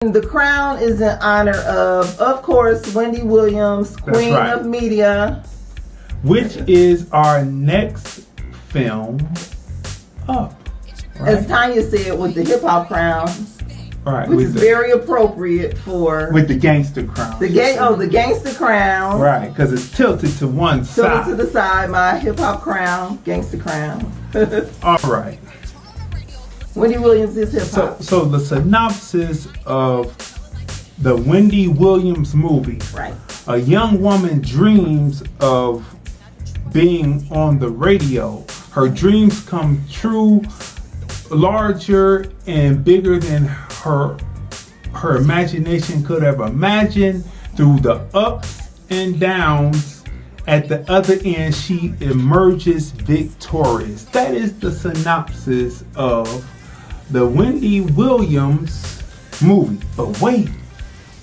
The crown is in honor of course, Wendy Williams, Queen of Media. Which is our next film up. Right? As Tanya said, with the hip hop crown. Right. Which is very appropriate for... With the gangster crown. The gangster crown. Right, because it's tilted to one side. Tilted to the side, my hip hop crown, gangster crown. All right. Wendy Williams is hip hop. So the synopsis of the Wendy Williams movie. Right. A young woman dreams of being on the radio. Her dreams come true, larger and bigger than her imagination could have imagined. Through the ups and downs, at the other end, she emerges victorious. That is the synopsis of the Wendy Williams movie. But wait,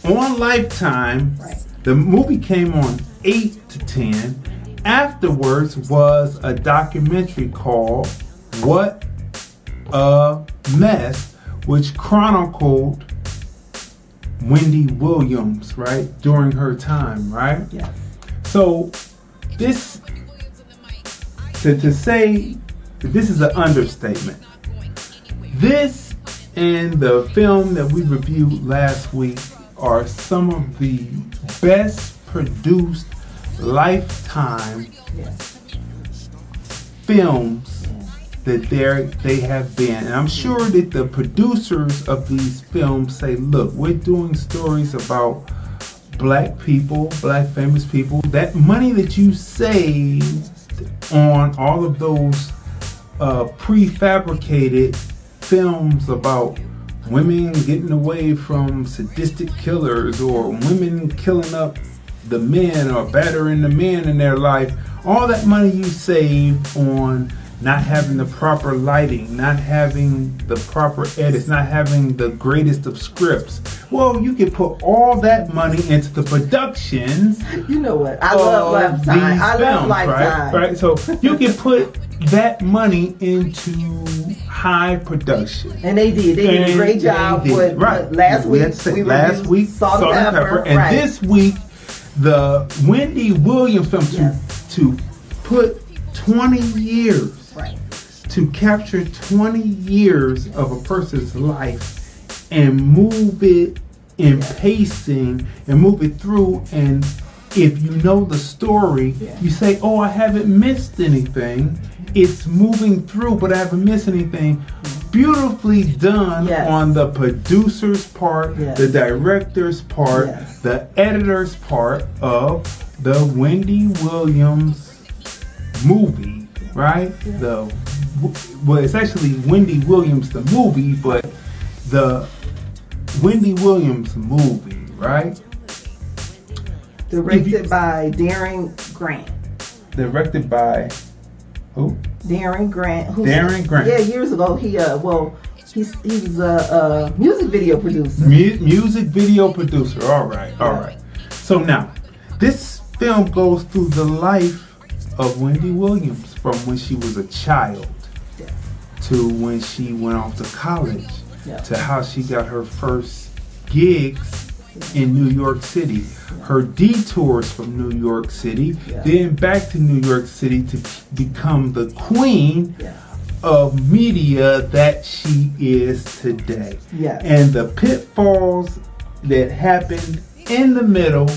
on Lifetime, the movie came on 8 to 10. Afterwards was a documentary called What a Mess, which chronicled Wendy Williams, right, during her time, right? Yes. So this, to say that this is an understatement. This and the film that we reviewed last week are some of the best produced Lifetime films that they have been. And I'm sure that the producers of these films say, look, we're doing stories about black people, black famous people. That money that you saved on all of those prefabricated films about women getting away from sadistic killers or women killing up the men or battering the men in their life, all that money you saved on not having the proper lighting, not having the proper edits, not having the greatest of scripts. Well, you can put all that money into the productions. You know what? I love Lifetime. I love Lifetime. Right? So you can put that money into high production. And they did. They did a great job with last week, Salt and Pepper. And this week, the Wendy Williams film to put 20 years, to capture 20 years of a person's life and move it in pacing and move it through. And if you know the story, you say, oh, I haven't missed anything. It's moving through, but I haven't missed anything. Beautifully done on the producer's part, the director's part, the editor's part of the Wendy Williams movie, right? Well, it's actually Wendy Williams the movie, but the Wendy Williams movie, right? Directed by Darren Grant. Directed by who? Darren Grant. Darren Grant. Yeah, years ago he was a music video producer. Music video producer. All right. So now, this film goes through the life of Wendy Williams from when she was a child to when she went off to college to how she got her first gigs in New York City, her detours from New York City, then back to New York City to become the queen of media that she is today. And the pitfalls that happened in the middle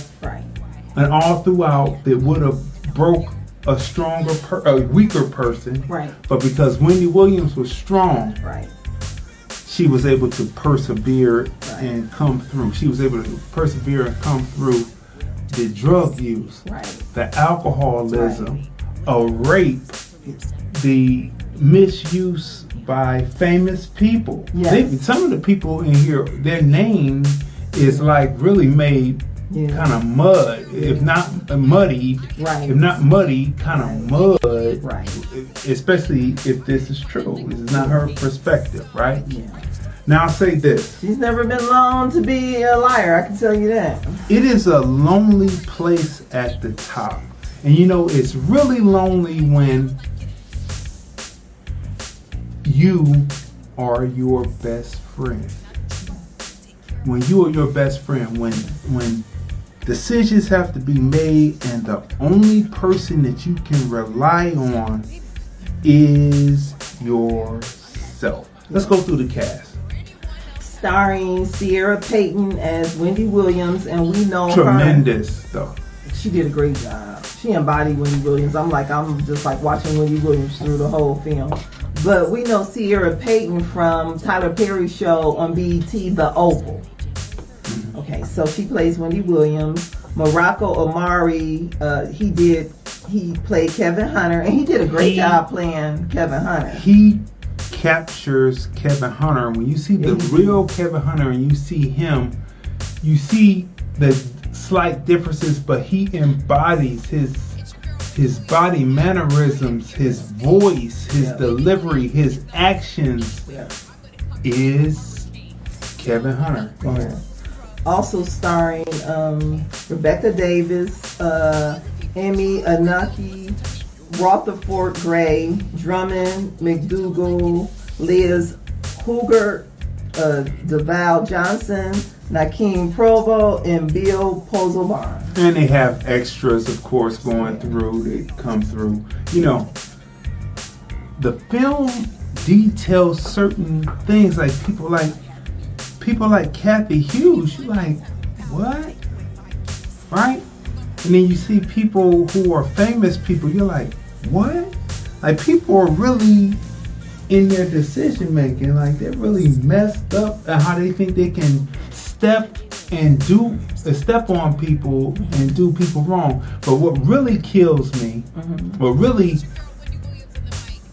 and all throughout that would have broke a weaker person, but because Wendy Williams was strong, she was able to persevere and come through. She was able to persevere and come through the drug use, the alcoholism, a rape, the misuse by famous people. Some of the people in here, their name is like really made kind of mud, if not muddied, if not muddy, kind of mud, especially if this is true. This is not her perspective, right? Now I'll say this. She's never been known to be a liar, I can tell you that. It is a lonely place at the top. And you know, it's really lonely when you are your best friend. when you are your best friend, when decisions have to be made, and the only person that you can rely on is yourself. Let's go through the cast. Starring Sierra Payton as Wendy Williams, and we know tremendous stuff. She did a great job. She embodied Wendy Williams. I'm just like watching Wendy Williams through the whole film. But we know Sierra Payton from Tyler Perry's show on BET, The Oval. Okay, so she plays Wendy Williams. Morocco Amari, he played Kevin Hunter, and he did a great job playing Kevin Hunter. He captures Kevin Hunter. When you see the real Kevin Hunter and you see him, you see the slight differences, but he embodies his body mannerisms, his voice, his delivery, his actions is Kevin Hunter. Go ahead. Also starring Rebecca Davis, Amy Anaki, Rutherford Gray, Drummond McDougal, Liz Hooger, Deval Johnson, Nakeem Provo, and Bill Pozobon. And they have extras, of course, going through. They come through. You know, the film details certain things, like people like Kathy Hughes. You're like, what? Right? And then you see people who are famous people. You're like, what? Like, people are really in their decision making. Like, they're really messed up at how they think they can step on people and do people wrong. But what really kills me, what really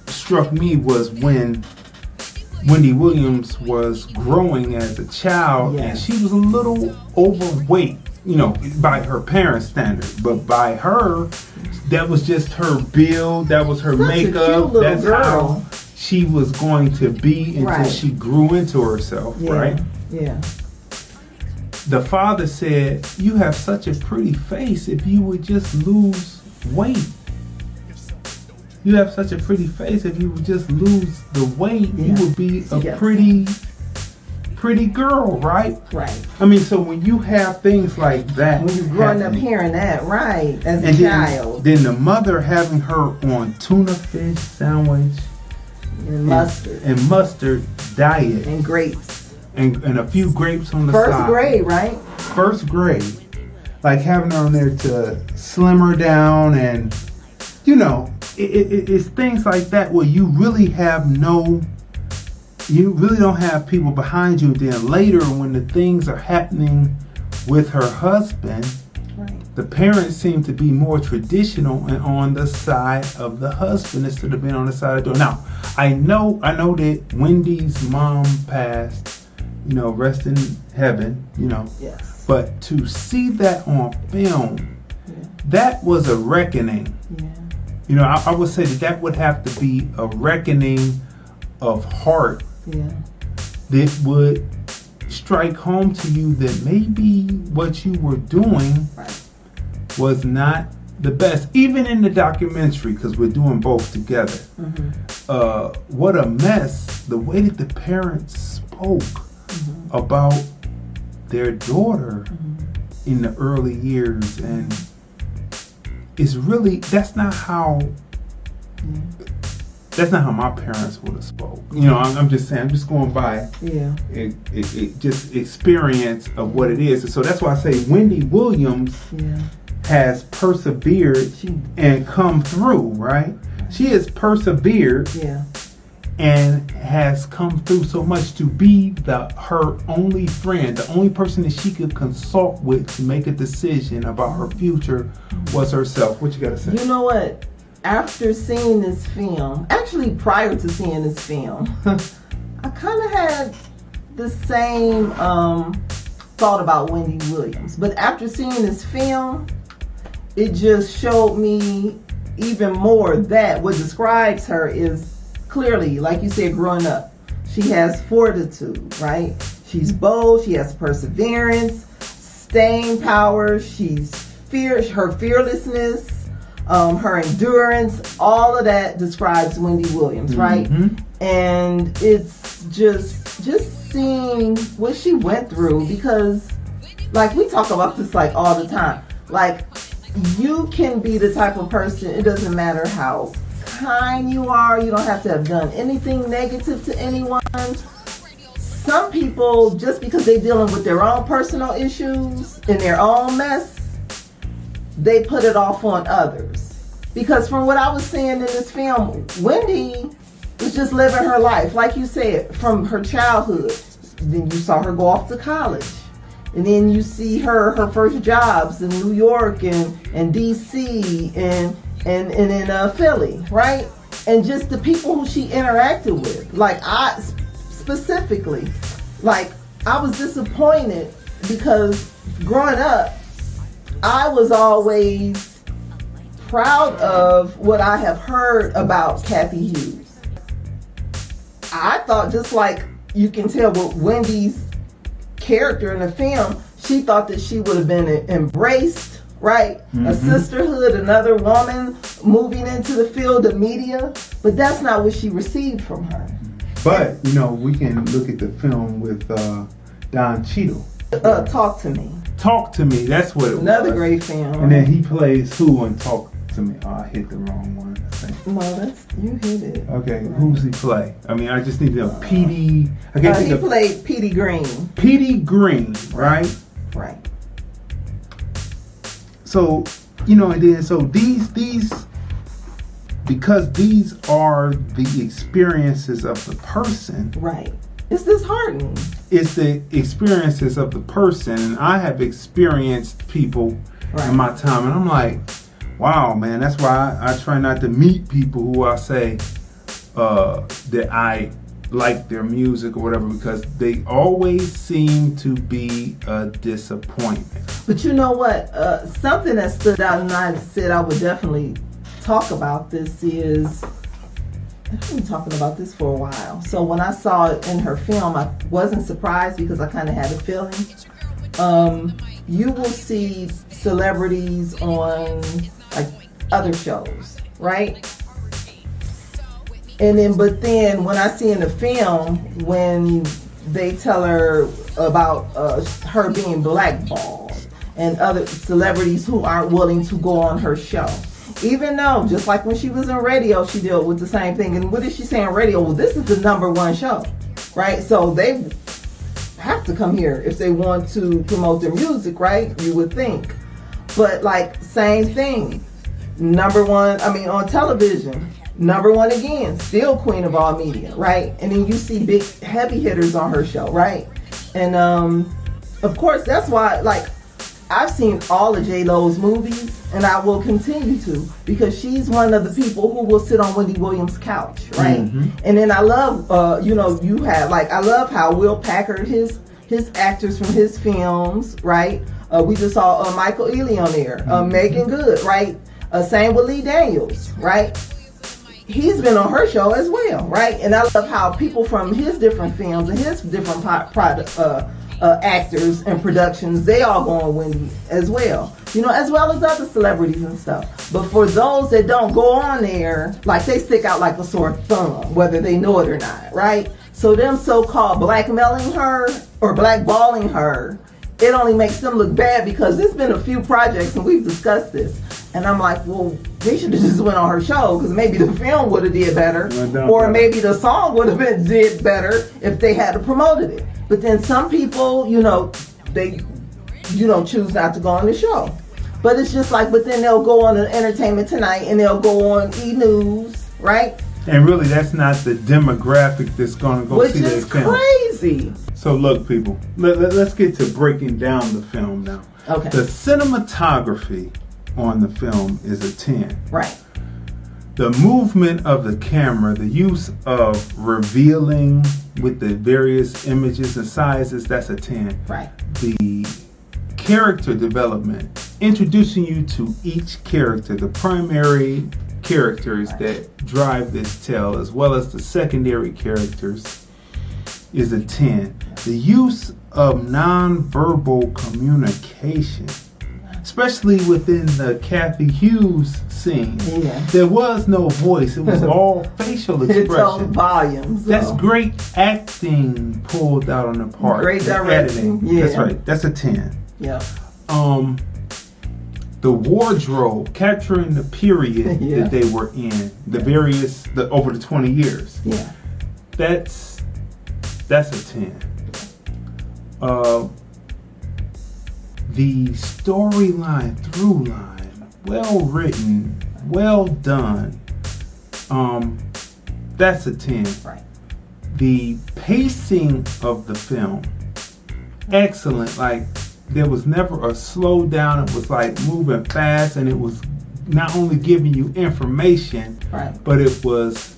struck me, was when Wendy Williams was growing as a child, and she was a little overweight, you know, by her parents' standard. But by her, that was just her build, that was her makeup, that's how she was going to be until she grew into herself, right? Yeah. The father said, "You have such a pretty face. If you would just lose weight. You have such a pretty face. If you would just lose the weight, you would be a pretty girl, right?" Right. I mean, so when you have things like that, when you're growing up hearing that, right, as a child, then the mother having her on tuna fish sandwich and mustard diet and grapes. And a few grapes on the side. First grade, right? First grade. Like, having her on there to slim her down, and, you know, it's things like that where you really don't have people behind you. Then later, when the things are happening with her husband, the parents seem to be more traditional and on the side of the husband instead of being on the side of the door. Now, I know that Wendy's mom passed, you know, rest in heaven, you know. Yes. But to see that on film, that was a reckoning. Yeah. You know, I would say that would have to be a reckoning of heart. Yeah. That would strike home to you that maybe what you were doing was not the best. Even in the documentary, because we're doing both together. What a mess. The way that the parents spoke about their daughter in the early years, and it's really, that's not how my parents would have spoke. You know, I'm just saying, I'm just going by it just experience of what it is. And so that's why I say Wendy Williams has persevered and come through, right? She has persevered and has come through so much to be her only friend, the only person that she could consult with to make a decision about her future was herself. What you gotta say? You know what? After seeing this film, actually prior to seeing this film, I kind of had the same thought about Wendy Williams. But after seeing this film, it just showed me even more that what describes her is clearly, like you said, growing up. She has fortitude, right? She's bold, she has perseverance, staying power, her fearlessness, her endurance, all of that describes Wendy Williams, right? And it's just seeing what she went through, because like we talk about this like all the time. Like, you can be the type of person, it doesn't matter how kind you are, you don't have to have done anything negative to anyone. Some people, just because they're dealing with their own personal issues and their own mess, they put it off on others. Because from what I was seeing in this film, Wendy was just living her life, like you said, from her childhood. Then you saw her go off to college. And then you see her first jobs in New York and DC and in Philly, right? And just the people who she interacted with. Like, I specifically, like, I was disappointed because growing up, I was always proud of what I have heard about Kathy Hughes. I thought, just like you can tell with Wendy's character in the film, she thought that she would have been embraced, right? A sisterhood, another woman moving into the field of media, but that's not what she received from her. But, you know, we can look at the film with Don Cheadle. Talk to Me. Talk to Me, that's what it was. Another great film. And then he plays who on Talk to Me? Oh, I hit the wrong one, I think. No, you hit it. Okay, who's he play? I mean, I just need to know. Petey. I can't think he of. played Petey Green. Petey Green, right? Right. So, you know, and then so these because these are the experiences of the person. Right. It's disheartening. It's the experiences of the person, and I have experienced people in my time, and I'm like, wow, man, that's why I try not to meet people who I say that I like their music or whatever, because they always seem to be a disappointment. But you know what? Something that stood out, and I said I would definitely talk about this, is I've been talking about this for a while. So when I saw it in her film, I wasn't surprised because I kind of had a feeling. You will see celebrities on like other shows, right? And then, but then when I see in the film, when they tell her about her being blackballed and other celebrities who aren't willing to go on her show. Even though, just like when she was in radio, she dealt with the same thing. And what did she say on radio? Well, this is the #1 show, right? So they have to come here if they want to promote their music, right? You would think. But like, same thing. #1, I mean, on television. #1 again, still queen of all media, right? And then you see big heavy hitters on her show, right? And of course, that's why, like, I've seen all of J-Lo's movies, and I will continue to, because she's one of the people who will sit on Wendy Williams' couch, right? And then I love, I love how Will Packard, his actors from his films, right? We just saw Michael Ealy on there, Megan Good, right? Same with Lee Daniels, right? He's been on her show as well, right? And I love how people from his different films and his different actors and productions, they all go on Wendy as well, you know, as well as other celebrities and stuff. But for those that don't go on there, like, they stick out like a sore thumb, whether they know it or not, right? So them so-called blackmailing her or blackballing her, it only makes them look bad, because there's been a few projects and we've discussed this. And I'm like, well, they should have just went on her show, because maybe the film would have did better, or maybe the song would have been did better if they had promoted it. But then some people, you know, they, you know, choose not to go on the show. But it's just like, but then they'll go on an Entertainment Tonight and they'll go on E! News, right? And really, that's not the demographic that's going to go see that film. Which is crazy. So look, people, let's get to breaking down the film now. Okay. The cinematography on the film is a 10. Right. The movement of the camera, the use of revealing with the various images and sizes, that's a 10. Right. The character development, introducing you to each character, the primary characters that drive this tale, as well as the secondary characters, is a 10. The use of nonverbal communication especially within the Kathy Hughes scene. Yeah. There was no voice. It was all facial It told expression. volumes. So. That's great acting pulled out on the part. Great directing. Editing. Yeah. That's right. That's a 10. Yeah. The wardrobe, capturing the period Yeah. that they were in, over the 20 years. Yeah. That's a 10. The storyline, through line, well written, well done. That's a 10. Right. The pacing of the film, excellent. Like, there was never a slowdown. It was like moving fast, and it was not only giving you information, Right. but it was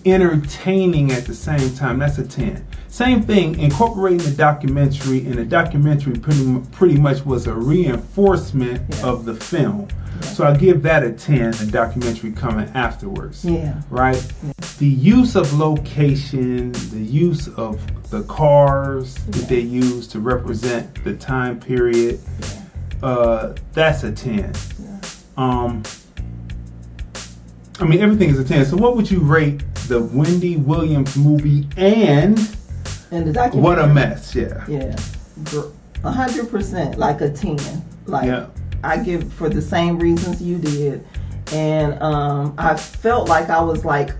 entertaining at the same time. That's a 10. Same thing, incorporating the documentary, and the documentary pretty much was a reinforcement of the film. Yeah. So I give that a 10, the documentary coming afterwards. Yeah. Right? Yeah. The use of location, the use of the cars that they use to represent the time period, that's a 10. Yeah. I mean, everything is a 10. So what would you rate the Wendy Williams movie and the documentary? What a Mess? Yeah. Yeah. 100%, like a 10. Like, yeah. I give for the same reasons you did. And I felt like I was like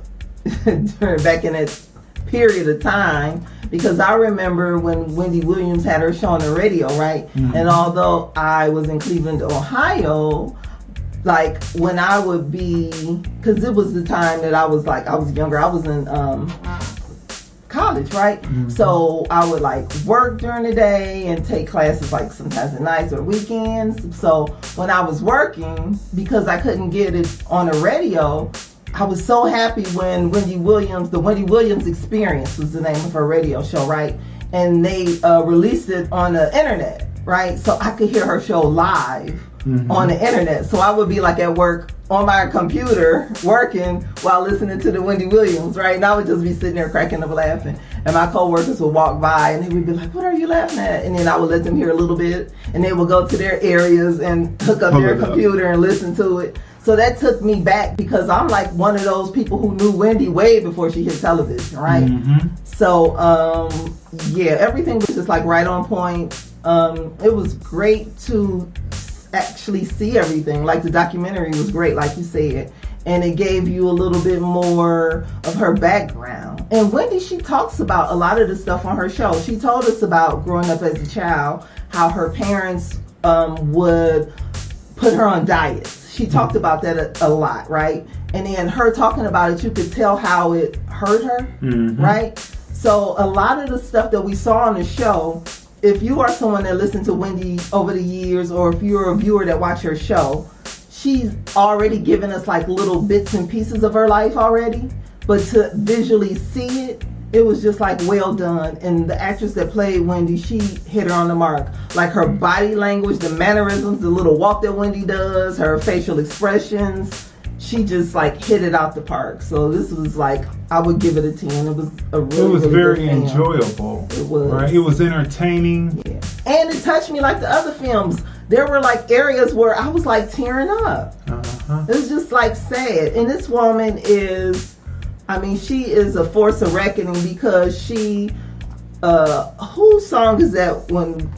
back in that period of time, because I remember when Wendy Williams had her show on the radio, right? Mm-hmm. And although I was in Cleveland, Ohio, like when I would be, because it was the time that I was younger, I was in college, right? Mm-hmm. So I would like work during the day and take classes like sometimes at nights or weekends. So when I was working, because I couldn't get it on the radio, I was so happy when the Wendy Williams Experience was the name of her radio show, right? And they released it on the internet, right? So I could hear her show live on the internet. So I would be like at work on my computer working while listening to the Wendy Williams, right? And I would just be sitting there cracking up laughing. And my coworkers would walk by and they would be like, "What are you laughing at?" And then I would let them hear a little bit, and they would go to their areas and hook up their computer and listen to it. So that took me back, because I'm like one of those people who knew Wendy way before she hit television, right? Mm-hmm. So, everything was just like right on point. It was great to actually see everything. Like the documentary was great, like you said. And it gave you a little bit more of her background. And Wendy, she talks about a lot of the stuff on her show. She told us about growing up as a child, how her parents would put her on diets. She talked about that a lot, right? And then her talking about it, you could tell how it hurt her, right? So a lot of the stuff that we saw on the show, if you are someone that listened to Wendy over the years, or if you're a viewer that watched her show, she's already given us like little bits and pieces of her life already. But to visually see it, it was just like well done. And the actress that played Wendy, she hit her on the mark. Like her body language, the mannerisms, the little walk that Wendy does, her facial expressions, she just like hit it out the park. So this was like, I would give it a 10. It was a really, it was really very good film. Enjoyable. It was. Right? It was entertaining. Yeah. And it touched me like the other films. There were like areas where I was like tearing up. It was just like sad. And this woman is, I mean, she is a force of reckoning, because she, whose song is that when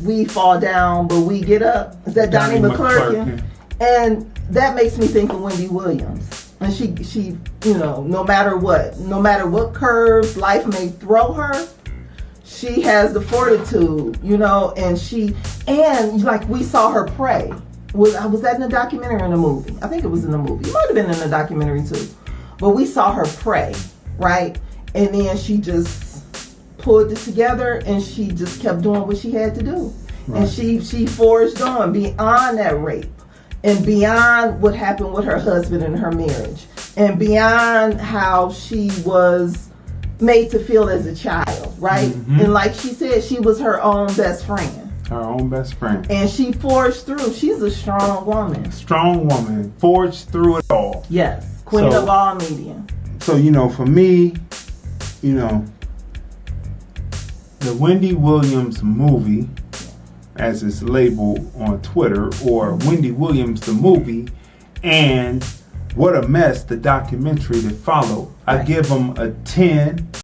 we fall down but we get up? Is that Donnie McClurkin? And that makes me think of Wendy Williams. And she, you know, no matter what curves life may throw her, she has the fortitude, you know, and like we saw her pray. Was that in the documentary or in the movie? I think it was in the movie. It might have been in the documentary too. But we saw her pray, right? And then she just pulled it together, and she just kept doing what she had to do. Right. And she forged on beyond that rape, and beyond what happened with her husband and her marriage, and beyond how she was made to feel as a child, right? Mm-hmm. And like she said, she was her own best friend. Her own best friend. And she forged through. She's a strong woman. Strong woman. Forged through it all. Yes. Queen of all media. So, you know, for me, you know, the Wendy Williams movie as it's labeled on Twitter, or Wendy Williams the movie, and What a Mess, the documentary that followed. I give them a 10